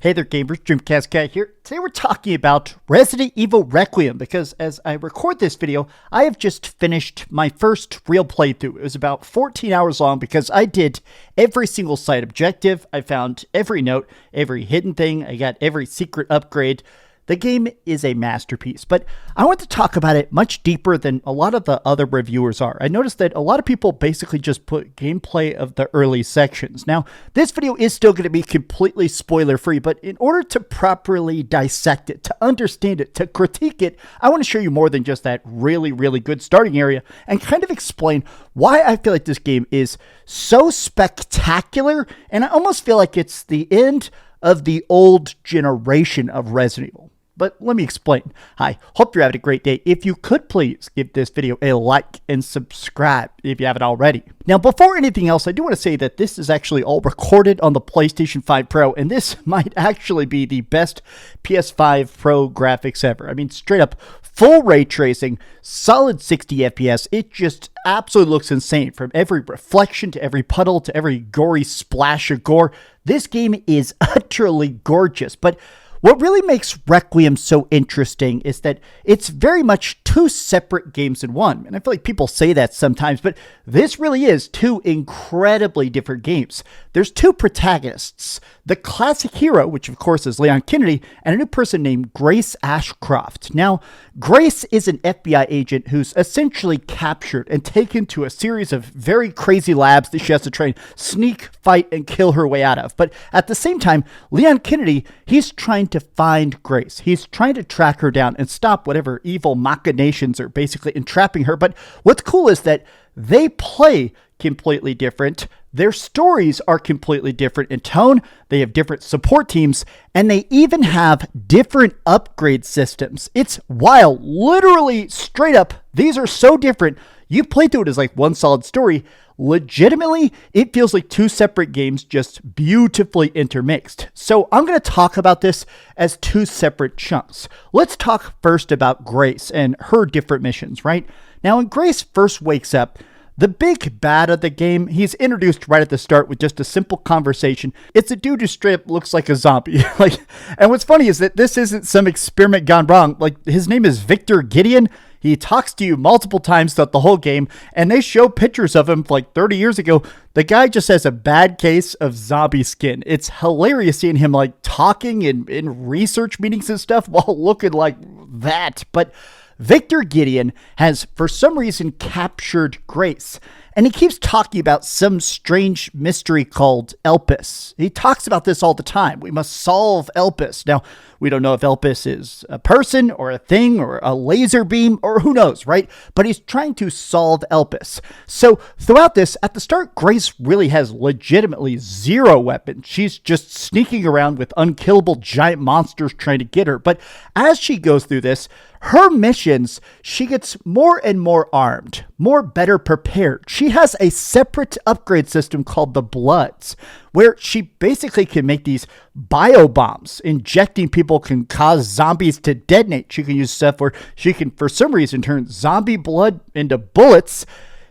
Hey there gamers, DreamcastGuy here. Today we're talking about Resident Evil Requiem because as I record this video, I have just finished my first real playthrough. It was about 14 hours long because I did every single side objective. I found every note, every hidden thing. I got every secret upgrade. The game is a masterpiece, but I want to talk about it much deeper than a lot of the other reviewers are. I noticed that a lot of people basically just put gameplay of the early sections. Now, this video is still going to be completely spoiler-free, but in order to properly dissect it, to understand it, to critique it, I want to show you more than just that really, really good starting area and kind of explain why I feel like this game is so spectacular, and I almost feel like it's the end of the old generation of Resident Evil. But let me explain. Hi, hope you're having a great day. If you could please give this video a like and subscribe if you haven't already. Now, before anything else, I do want to say that this is actually all recorded on the PlayStation 5 Pro, and this might actually be the best PS5 Pro graphics ever. I mean, straight up, full ray tracing, solid 60 FPS. It just absolutely looks insane. From every reflection to every puddle to every gory splash of gore, this game is utterly gorgeous. But what really makes Requiem so interesting is that it's very much two separate games in one. And I feel like people say that sometimes, but this really is two incredibly different games. There's two protagonists, the classic hero, which of course is Leon Kennedy, and a new person named Grace Ashcroft. Now, Grace is an FBI agent who's essentially captured and taken to a series of very crazy labs that she has to try and sneak, fight, and kill her way out of. But at the same time, Leon Kennedy, he's trying to find Grace. He's trying to track her down and stop whatever evil machinations are basically entrapping her. But what's cool is that they play completely different. Their stories are completely different in tone. They have different support teams, and they even have different upgrade systems. It's wild. Literally, straight up, these are so different. You play through it as like one solid story. Legitimately, it feels like two separate games just beautifully intermixed. So I'm going to talk about this as two separate chunks. Let's talk first about Grace and her different missions, right? Now, when Grace first wakes up, the big bad of the game, he's introduced right at the start with just a simple conversation. It's a dude who straight up looks like a zombie. And what's funny is that this isn't some experiment gone wrong. His name is Victor Gideon. He talks to you multiple times throughout the whole game, and they show pictures of him like 30 years ago. The guy just has a bad case of zombie skin. It's hilarious seeing him talking in research meetings and stuff while looking like that. But Victor Gideon has, for some reason, captured Grace, and he keeps talking about some strange mystery called Elpis. He talks about this all the time. We must solve Elpis. Now, we don't know if Elpis is a person or a thing or a laser beam or who knows, right? But he's trying to solve Elpis. So throughout this, at the start, Grace really has legitimately zero weapons. She's just sneaking around with unkillable giant monsters trying to get her. But as she goes through this, her missions, she gets more and more armed, more better prepared. She has a separate upgrade system called the Bloods, where she basically can make these bio bombs. Injecting people can cause zombies to detonate. She can use stuff where she can, for some reason, turn zombie blood into bullets.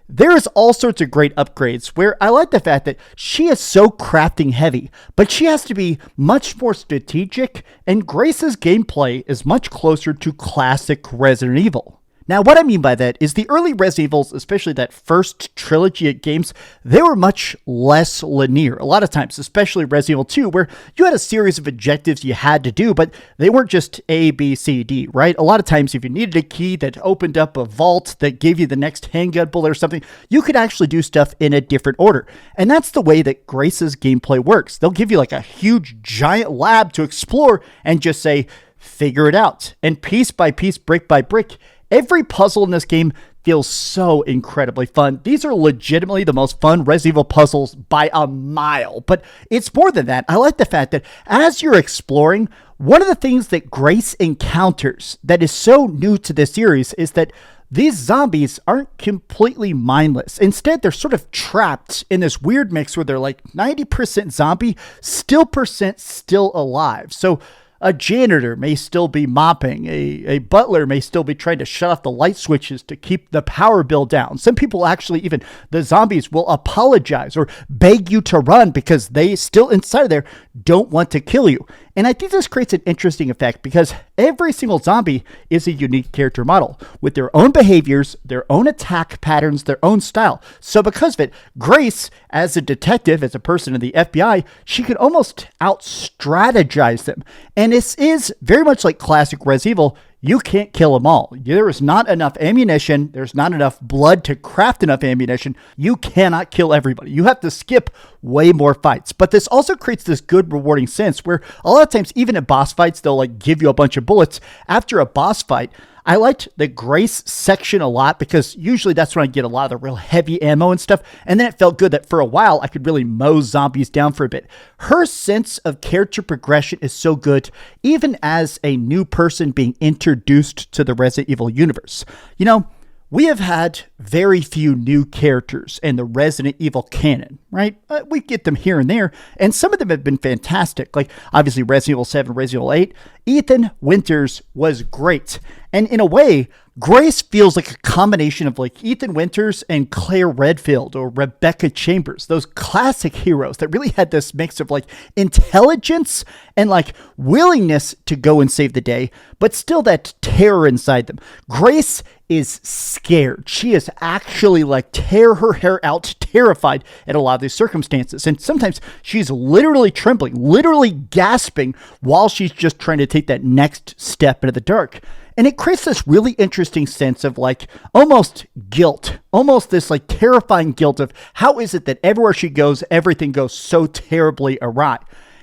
There's all sorts of great upgrades where I like the fact that she is so crafting heavy, but she has to be much more strategic, and Grace's gameplay is much closer to classic Resident Evil. Now, what I mean by that is the early Resident Evils, especially that first trilogy of games, they were much less linear. A lot of times, especially Resident Evil 2, where you had a series of objectives you had to do, but they weren't just A, B, C, D, right? A lot of times, if you needed a key that opened up a vault that gave you the next handgun bullet or something, you could actually do stuff in a different order. And that's the way that Grace's gameplay works. They'll give you like a huge, giant lab to explore and just say, figure it out. And piece by piece, brick by brick, every puzzle in this game feels so incredibly fun. These are legitimately the most fun Resident Evil puzzles by a mile. But it's more than that. I like the fact that as you're exploring, one of the things that Grace encounters that is so new to this series is that these zombies aren't completely mindless. Instead, they're sort of trapped in this weird mix where they're like 90% zombie, still alive. So a janitor may still be mopping. A butler may still be trying to shut off the light switches to keep the power bill down. Some people actually, even the zombies, will apologize or beg you to run because they still inside of there don't want to kill you. And I think this creates an interesting effect because every single zombie is a unique character model with their own behaviors, their own attack patterns, their own style. So because of it, Grace, as a detective, as a person in the FBI, she could almost out-strategize them. And this is very much like classic Resident Evil. You can't kill them all. There is not enough ammunition. There's not enough blood to craft enough ammunition. You cannot kill everybody. You have to skip way more fights. But this also creates this good, rewarding sense where a lot of times, even at boss fights, they'll like give you a bunch of bullets. After a boss fight, I liked the Grace section a lot because usually that's when I get a lot of the real heavy ammo and stuff. And then it felt good that for a while I could really mow zombies down for a bit. Her sense of character progression is so good, even as a new person being introduced to the Resident Evil universe. You know, we have had very few new characters in the Resident Evil canon, right? We get them here and there, and some of them have been fantastic. Like, obviously, Resident Evil 7, Resident Evil 8. Ethan Winters was great. And in a way, Grace feels like a combination of like Ethan Winters and Claire Redfield or Rebecca Chambers, those classic heroes that really had this mix of like intelligence and like willingness to go and save the day, but still that terror inside them. Grace is scared. She is actually like tear her hair out, terrified at a lot of these circumstances. And sometimes she's literally trembling, literally gasping while she's just trying to take that next step into the dark. And it creates this really interesting sense of like almost guilt, almost this like terrifying guilt of how is it that everywhere she goes, everything goes so terribly awry.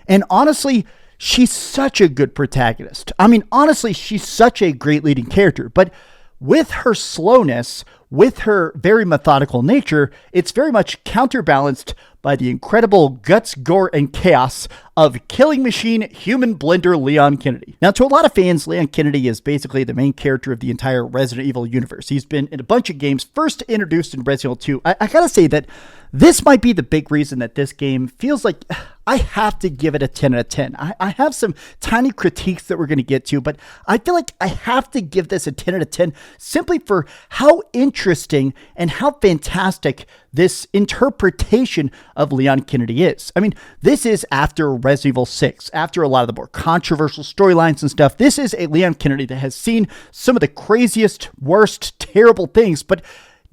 And honestly, she's such a good protagonist. I mean, honestly, she's such a great leading character, but with her slowness, with her very methodical nature, it's very much counterbalanced by the incredible guts, gore, and chaos of killing machine human blender Leon Kennedy. Now, to a lot of fans, Leon Kennedy is basically the main character of the entire Resident Evil universe. He's been in a bunch of games, first introduced in Resident Evil 2. I gotta say that this might be the big reason that this game feels like I have to give it a 10 out of 10. I have some tiny critiques that we're going to get to, but I feel like I have to give this a 10 out of 10 simply for how interesting and how fantastic this interpretation of Leon Kennedy is. I mean, this is after Resident Evil 6, after a lot of the more controversial storylines and stuff. This is a Leon Kennedy that has seen some of the craziest, worst, terrible things, but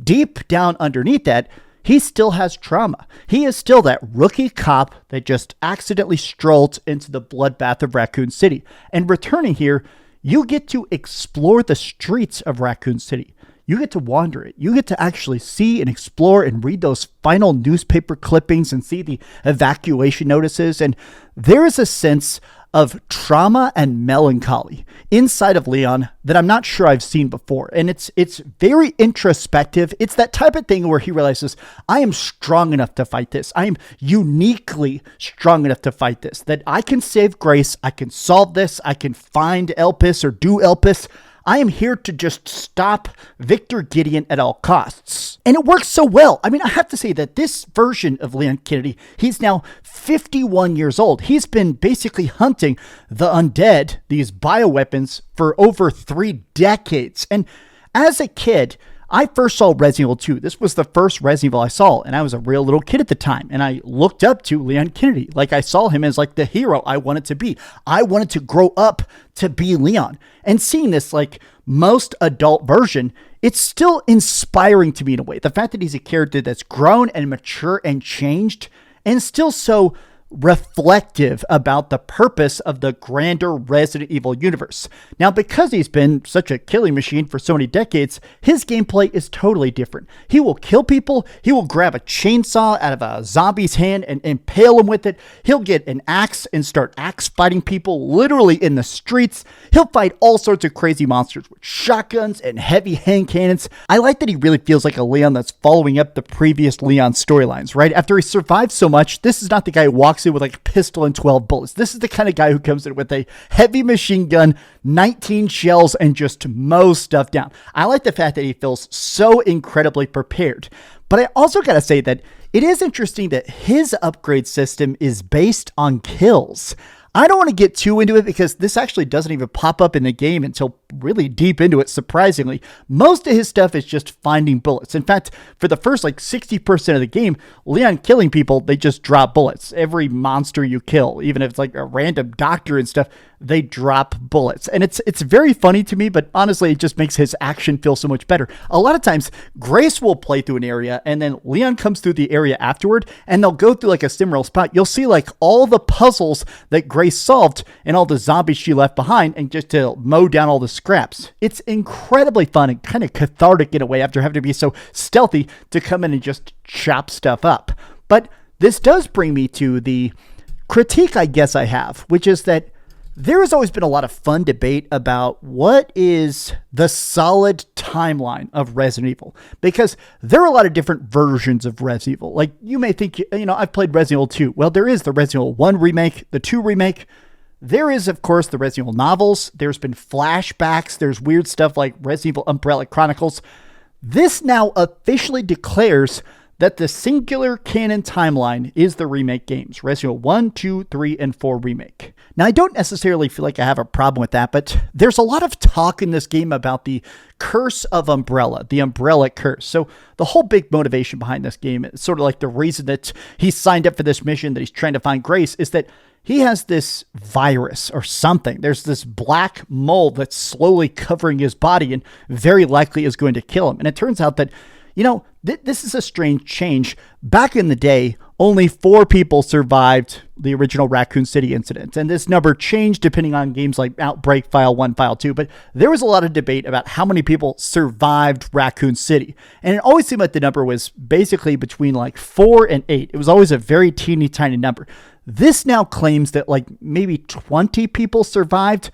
deep down underneath that, he still has trauma. He is still that rookie cop that just accidentally strolled into the bloodbath of Raccoon City. And returning here, you get to explore the streets of Raccoon City. You get to wander it. You get to actually see and explore and read those final newspaper clippings and see the evacuation notices. And there is a sense of trauma and melancholy inside of Leon that I'm not sure I've seen before. And it's very introspective. It's that type of thing where he realizes, I am strong enough to fight this. I am uniquely strong enough to fight this, that I can save Grace. I can solve this. I can find Elpis or do Elpis. I am here to just stop Victor Gideon at all costs. And it works so well. I mean, I have to say that this version of Leon Kennedy, he's now 51 years old. He's been basically hunting the undead, these bioweapons, for over 3 decades. And as a kid, I first saw Resident Evil 2. This was the first Resident Evil I saw, and I was a real little kid at the time, and I looked up to Leon Kennedy. Like, I saw him as like the hero I wanted to be. I wanted to grow up to be Leon. And seeing this like most adult version, it's still inspiring to me in a way. The fact that he's a character that's grown and mature and changed and still so reflective about the purpose of the grander Resident Evil universe. Now, because he's been such a killing machine for so many decades, his gameplay is totally different. He will kill people. He will grab a chainsaw out of a zombie's hand and impale him with it. He'll get an axe and start axe fighting people literally in the streets. He'll fight all sorts of crazy monsters with shotguns and heavy hand cannons. I like that he really feels like a Leon that's following up the previous Leon storylines, right? After he survived so much, this is not the guy who walks in with like a pistol and 12 bullets. This is the kind of guy who comes in with a heavy machine gun, 19 shells, and just mows stuff down. I like the fact that he feels so incredibly prepared. But I also gotta say that it is interesting that his upgrade system is based on kills. I don't want to get too into it because this actually doesn't even pop up in the game until really deep into it, surprisingly. Most of his stuff is just finding bullets. In fact, for the first 60% of the game, Leon killing people, they just drop bullets. Every monster you kill, even if it's a random doctor and stuff, they drop bullets. And it's very funny to me, but honestly, it just makes his action feel so much better. A lot of times, Grace will play through an area, and then Leon comes through the area afterward, and they'll go through a similar spot. You'll see all the puzzles that Grace solved and all the zombies she left behind, and just to mow down all the scraps. It's incredibly fun and kind of cathartic in a way after having to be so stealthy to come in and just chop stuff up. But this does bring me to the critique I guess I have, which is that there has always been a lot of fun debate about what is the solid timeline of Resident Evil, because there are a lot of different versions of Resident Evil. You may think, I've played Resident Evil 2. Well, there is the Resident Evil 1 remake, the 2 remake. There is, of course, the Resident Evil novels. There's been flashbacks. There's weird stuff like Resident Evil Umbrella Chronicles. This now officially declares that the singular canon timeline is the remake games, Resident Evil 1, 2, 3, and 4 remake. Now, I don't necessarily feel like I have a problem with that, but there's a lot of talk in this game about the curse of Umbrella, the Umbrella curse. So the whole big motivation behind this game, is sort of the reason that he signed up for this mission, that he's trying to find Grace, is that he has this virus or something. There's this black mold that's slowly covering his body and very likely is going to kill him. And it turns out that this is a strange change. Back in the day, only 4 people survived the original Raccoon City incident. And this number changed depending on games like Outbreak, File 1, File 2. But there was a lot of debate about how many people survived Raccoon City. And it always seemed like the number was basically between 4 and 8. It was always a very teeny tiny number. This now claims that maybe 20 people survived.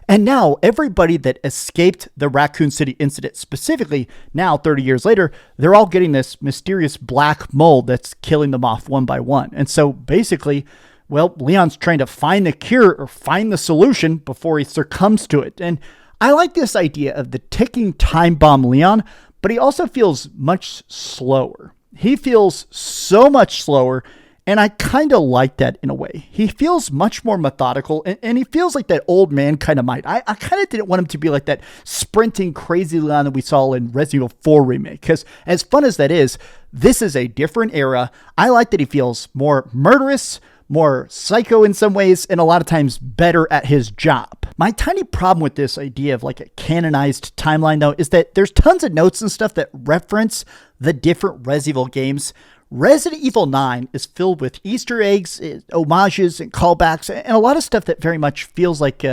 And now everybody that escaped the Raccoon City incident, specifically now 30 years later, they're all getting this mysterious black mold that's killing them off one by one. And so basically, Leon's trying to find the cure or find the solution before he succumbs to it. And I like this idea of the ticking time bomb Leon, but he also feels much slower. He feels so much slower. And I kind of like that in a way. He feels much more methodical, and he feels like that old man kind of might. I kind of didn't want him to be like that sprinting crazy Leon that we saw in Resident Evil 4 remake, because as fun as that is, this is a different era. I like that he feels more murderous, more psycho in some ways, and a lot of times better at his job. My tiny problem with this idea of a canonized timeline, though, is that there's tons of notes and stuff that reference the different Resident Evil games. Resident Evil 9 is filled with Easter eggs, homages, and callbacks, and a lot of stuff that very much feels like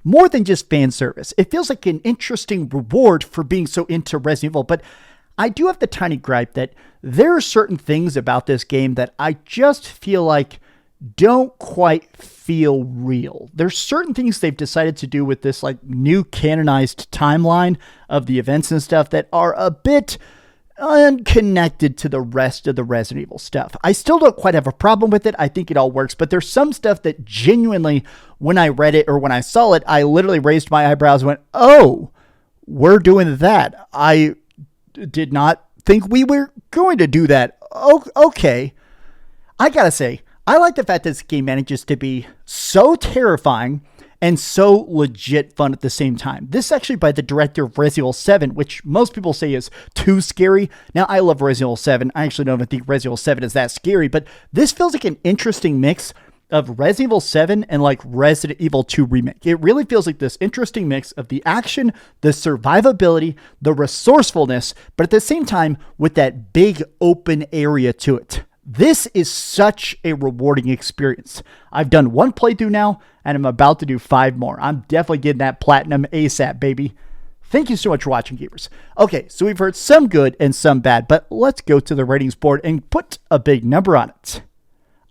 more than just fan service. It feels like an interesting reward for being so into Resident Evil, but I do have the tiny gripe that there are certain things about this game that I just feel like don't quite feel real. There's certain things they've decided to do with this new canonized timeline of the events and stuff that are a bit unconnected to the rest of the Resident Evil stuff. I still don't quite have a problem with it. I think it all works, but there's some stuff that genuinely, when I read it or when I saw it, I literally raised my eyebrows and went, oh, we're doing that. I did not think we were going to do that. Oh, okay. I gotta say, I like the fact that this game manages to be so terrifying and so legit fun at the same time. This is actually by the director of Resident Evil 7, which most people say is too scary. Now, I love Resident Evil 7. I actually don't even think Resident Evil 7 is that scary, but this feels like an interesting mix of Resident Evil 7 and Resident Evil 2 remake. It really feels like this interesting mix of the action, the survivability, the resourcefulness, but at the same time with that big open area to it. This is such a rewarding experience. I've done 1 playthrough now, and I'm about to do 5 more. I'm definitely getting that platinum ASAP, baby. Thank you so much for watching, gamers. Okay, so we've heard some good and some bad, but let's go to the ratings board and put a big number on it.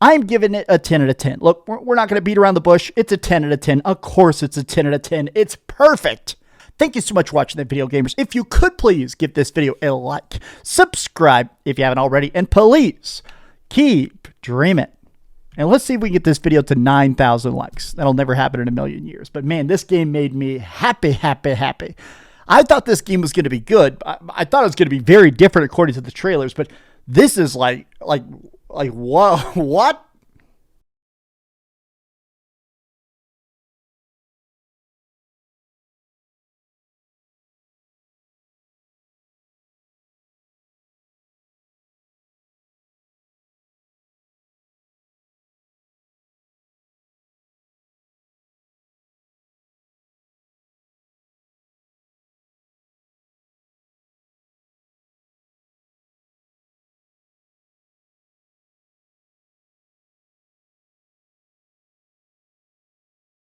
I'm giving it a 10 out of 10. Look, we're not going to beat around the bush. It's a 10 out of 10. Of course it's a 10 out of 10. It's perfect. Thank you so much for watching that video, gamers. If you could please give this video a like, subscribe if you haven't already, and please keep dreaming. And let's see if we can get this video to 9,000 likes. That'll never happen in a million years. But man, this game made me happy, happy, happy. I thought this game was going to be good. I thought it was going to be very different according to the trailers. But this is like, whoa, what?